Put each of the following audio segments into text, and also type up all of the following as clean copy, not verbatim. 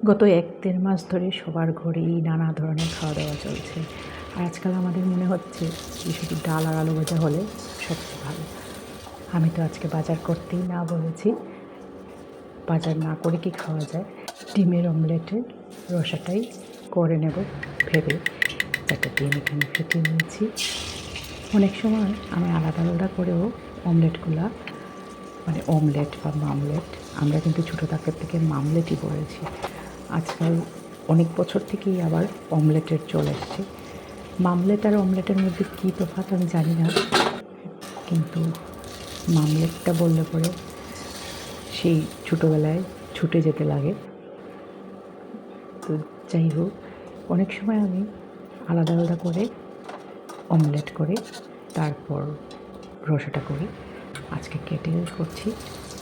গত ১-১.৫ মাস ধরে সবার ঘরেই নানা ধরনের খাওয়া দাওয়া চলছে। আর আজকাল আমাদের মনে হচ্ছে যে শুধু ডাল আর আলু ভাজা হলে সবচেয়ে ভালো। আমি তো আজকে বাজার করতেই না বলেছি। বাজার না করে কি খাওয়া যায়? ডিমের অমলেটের রসাটাই করে নেব ভেবে একটা ডিম এখানে ফেটিয়ে নিয়েছি। অনেক সময় আমি আলাদা আলাদা করেও অমলেটগুলা মানে অমলেট বা মামলেট, আমরা কিন্তু ছোটো থাকার থেকে মামলেটই বলেছি। আজকাল অনেক বছর থেকেই আবার অমলেটের চল এসছে। মামলেট আর অমলেটের মধ্যে কী তফাৎ আমি জানি না, কিন্তু মামলেটটা বললে পরে সেই ছোটোবেলায় ছুটে যেতে লাগে। তো যাই হোক, অনেক সময় আমি আলাদা আলাদা করে অমলেট করে তারপর রসাটা করি। আজকে কেটে করছি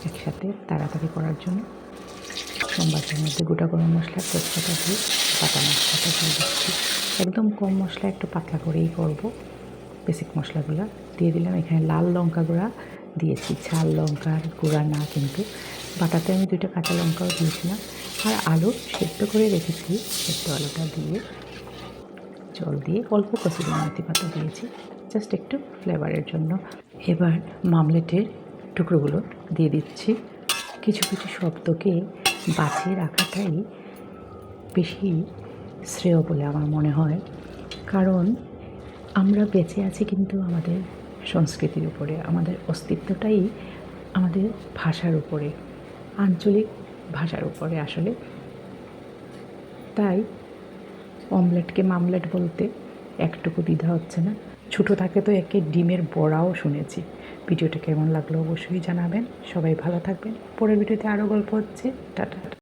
একসাথে তাড়াতাড়ি করার জন্য। সম্বারের মধ্যে গোটা গরম মশলা, তেজপাতা দিয়ে বাটা মশলাটা দিয়ে দিচ্ছি। একদম কম মশলা, একটু পাতলা করেই করব। বেসিক মশলাগুলো দিয়ে দিলাম। এখানে লাল লঙ্কা গুঁড়া দিয়েছি, ঝাল লঙ্কার গুঁড়া না, কিন্তু বাটাতে আমি 2টা কাঁচা লঙ্কাও দিয়েছিলাম। আর আলু সেদ্ধ করে রেখেছি, সেদ্ধ আলুটা দিয়ে জল দিয়ে অল্প কসুরি মেথি পাতা দিয়েছি, জাস্ট একটু ফ্লেভারের জন্য। এবার মামলেটের টুকরোগুলো দিয়ে দিচ্ছি। কিছু কিছু শব্দকে বাঁচিয়ে রাখাটাই বেশি শ্রেয় বলে আমার মনে হয়, কারণ আমরা বেঁচে আছি কিন্তু আমাদের সংস্কৃতির উপরে, আমাদের অস্তিত্বটাই আমাদের ভাষার উপরে, আঞ্চলিক ভাষার উপরে আসলে। তাই অমলেটকে মামলেট বলতে একটুকু দ্বিধা হচ্ছে না। ছোটো থাকে তো একে ডিমের বড়াও শুনেছি। ভিডিওটা কেমন লাগলো অবশ্যই জানাবেন। সবাই ভালো থাকবেন। পরের ভিডিওতে আরও গল্প হচ্ছে। টাটা।